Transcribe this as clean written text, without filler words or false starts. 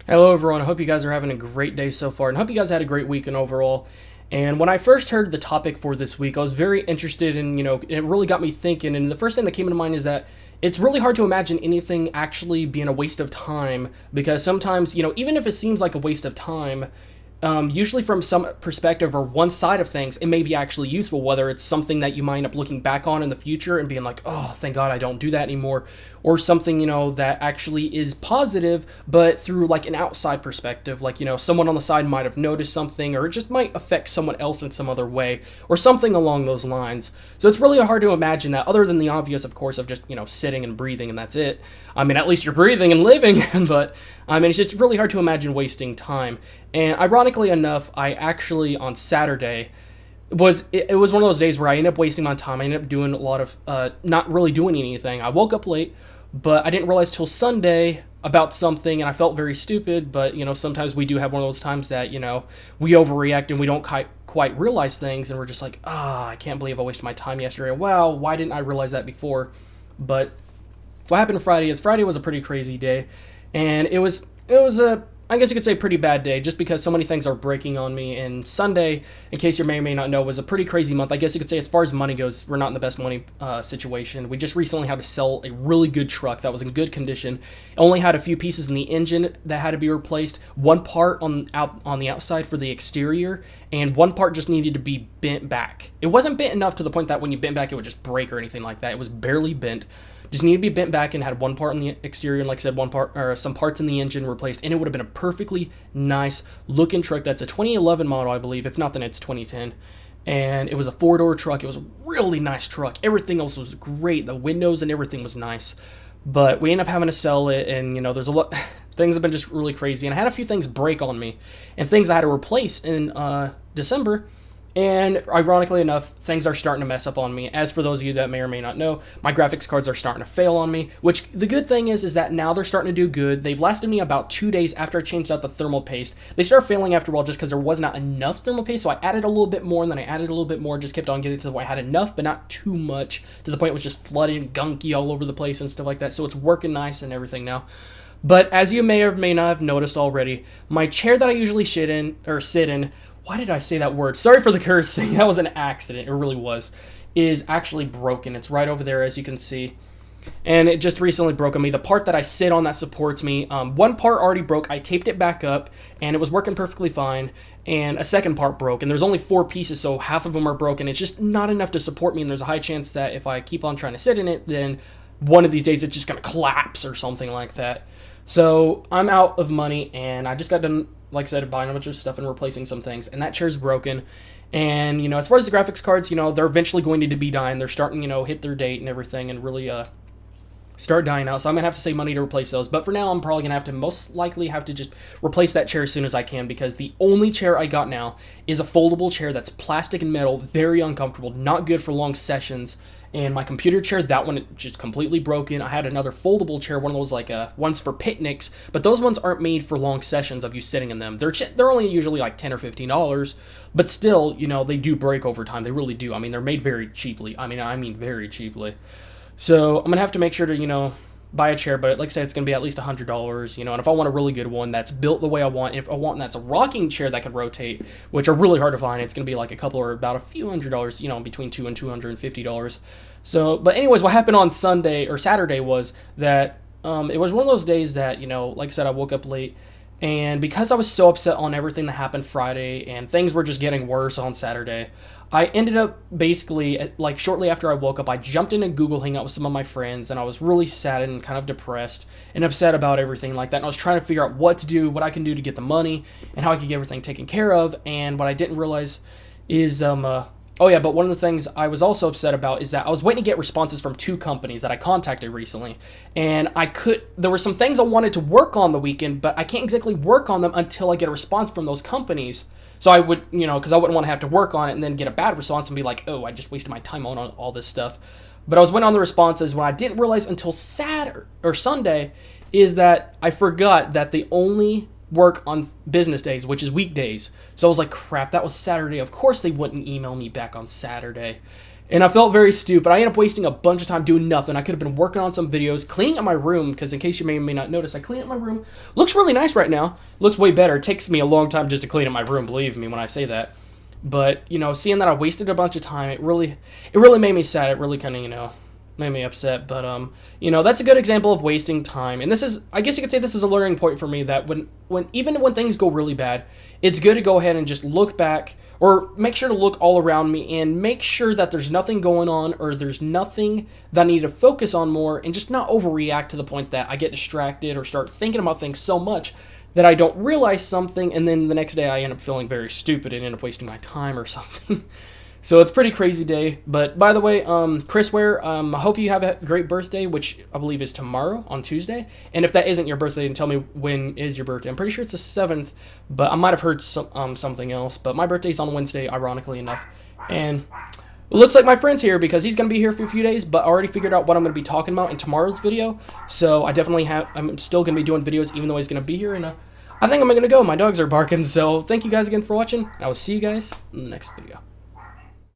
Hello, everyone. I hope you guys are having a great day so far, and hope you guys had a great weekend overall. And when I first heard the topic for this week, I was very interested, and it really got me thinking. And the first thing that came to mind is that it's really hard to imagine anything actually being a waste of time because sometimes, even if it seems like a waste of time, usually from some perspective or one side of things, it may be actually useful, whether it's something that you might end up looking back on in the future and being like, oh, thank God I don't do that anymore, or something, that actually is positive, but through like an outside perspective, like, someone on the side might have noticed something, or it just might affect someone else in some other way, or something along those lines. So it's really hard to imagine that, other than the obvious, of course, of just, sitting and breathing and that's it. I mean, at least you're breathing and living, but I mean, it's just really hard to imagine wasting time. And ironically enough, I actually on Saturday it was one of those days where I ended up wasting my time. I ended up doing a lot of not really doing anything. I woke up late, but I didn't realize till Sunday about something, and I felt very stupid. But sometimes we do have one of those times that we overreact and we don't quite realize things, and we're just like, I can't believe I wasted my time yesterday. Wow, why didn't I realize that before? But what happened Friday is Friday was a pretty crazy day, and it was a, I guess you could say, pretty bad day, just because so many things are breaking on me. And Sunday, in case you may or may not know, was a pretty crazy month. I guess you could say, as far as money goes, we're not in the best money situation. We just recently had to sell a really good truck that was in good condition. It only had a few pieces in the engine that had to be replaced, one part on the outside for the exterior, and one part just needed to be bent back. It wasn't bent enough to the point that when you bent back it would just break or anything like that. It was barely bent, just needed to be bent back, and had one part on the exterior, and like I said, one part or some parts in the engine replaced, and it would have been a perfectly nice looking truck. That's a 2011 model, I believe. If not, then it's 2010. And it was a four-door truck. It was a really nice truck. Everything else was great. The windows and everything was nice. But we ended up having to sell it, and there's a lot. Things have been just really crazy, and I had a few things break on me, and things I had to replace in December. And ironically enough, things are starting to mess up on me. As for those of you that may or may not know, my graphics cards are starting to fail on me, which the good thing is that now they're starting to do good. They've lasted me about 2 days after I changed out the thermal paste. They started failing after a while just because there was not enough thermal paste, so I added a little bit more, and then I added a little bit more, just kept on getting to the point I had enough, but not too much, to the point it was just flooded and gunky all over the place and stuff like that. So it's working nice and everything now. But as you may or may not have noticed already, my chair that I usually sit in, why did I say that word? Sorry for the cursing. That was an accident. It really was. Is actually broken. It's right over there, as you can see. And it just recently broke on me. The part that I sit on that supports me, one part already broke. I taped it back up, and it was working perfectly fine. And a second part broke. And there's only 4 pieces, so half of them are broken. It's just not enough to support me, and there's a high chance that if I keep on trying to sit in it, then one of these days it's just going to collapse or something like that. So I'm out of money, and I just got done, like I said, buying a bunch of stuff and replacing some things, and that chair's broken. And as far as the graphics cards, they're eventually going to be dying. They're starting, hit their date and everything, and really start dying out. So I'm gonna have to save money to replace those. But for now, I'm probably gonna have to most likely have to just replace that chair as soon as I can, because the only chair I got now is a foldable chair that's plastic and metal, very uncomfortable, not good for long sessions. And my computer chair, that one just completely broken. I had another foldable chair, one of those like ones for picnics, but those ones aren't made for long sessions of you sitting in them. They're only usually like $10 or $15, but still, they do break over time. They really do. I mean, they're made very cheaply. I mean very cheaply. So I'm gonna have to make sure to buy a chair, but like I said, it's gonna be at least $100. And if I want a really good one that's built the way I want, if I want that's a rocking chair that could rotate, which are really hard to find, it's gonna be like a couple or about a few $100. Between $200 and $250. So, but anyways, what happened on Sunday or Saturday was that it was one of those days that like I said, I woke up late. And because I was so upset on everything that happened Friday, and things were just getting worse on Saturday, I ended up basically, like shortly after I woke up, I jumped into Google Hangout with some of my friends, and I was really sad and kind of depressed and upset about everything like that. And I was trying to figure out what to do, what I can do to get the money, and how I could get everything taken care of. And what I didn't realize is oh yeah, but one of the things I was also upset about is that I was waiting to get responses from 2 companies that I contacted recently. And there were some things I wanted to work on the weekend, but I can't exactly work on them until I get a response from those companies. So I would, because I wouldn't want to have to work on it and then get a bad response and be like, oh, I just wasted my time on all this stuff. But I was waiting on the responses. What I didn't realize until Saturday or Sunday is that I forgot that the only work on business days, which is weekdays. So I was like, crap, that was Saturday. Of course they wouldn't email me back on Saturday. And I felt very stupid. I ended up wasting a bunch of time doing nothing. I could have been working on some videos, cleaning up my room, because in case you may or may not notice, I clean up my room. Looks really nice right now. Looks way better. It takes me a long time just to clean up my room, believe me when I say that. But, you know, seeing that I wasted a bunch of time, it really made me sad. It really kind of, you know, made me upset. But, you know, that's a good example of wasting time. And this is, I guess you could say this is a learning point for me, that even when things go really bad, it's good to go ahead and just look back, or make sure to look all around me and make sure that there's nothing going on, or there's nothing that I need to focus on more, and just not overreact to the point that I get distracted or start thinking about things so much that I don't realize something, and then the next day I end up feeling very stupid and end up wasting my time or something. So it's a pretty crazy day. But by the way, Chris Ware, I hope you have a great birthday, which I believe is tomorrow on Tuesday. And if that isn't your birthday, then tell me when is your birthday. I'm pretty sure it's the 7th, but I might have heard something else. But my birthday's on Wednesday, ironically enough. And it looks like my friend's here because he's going to be here for a few days, but I already figured out what I'm going to be talking about in tomorrow's video. So I'm still going to be doing videos even though he's going to be here. And I think I'm going to go. My dogs are barking. So thank you guys again for watching. I will see you guys in the next video.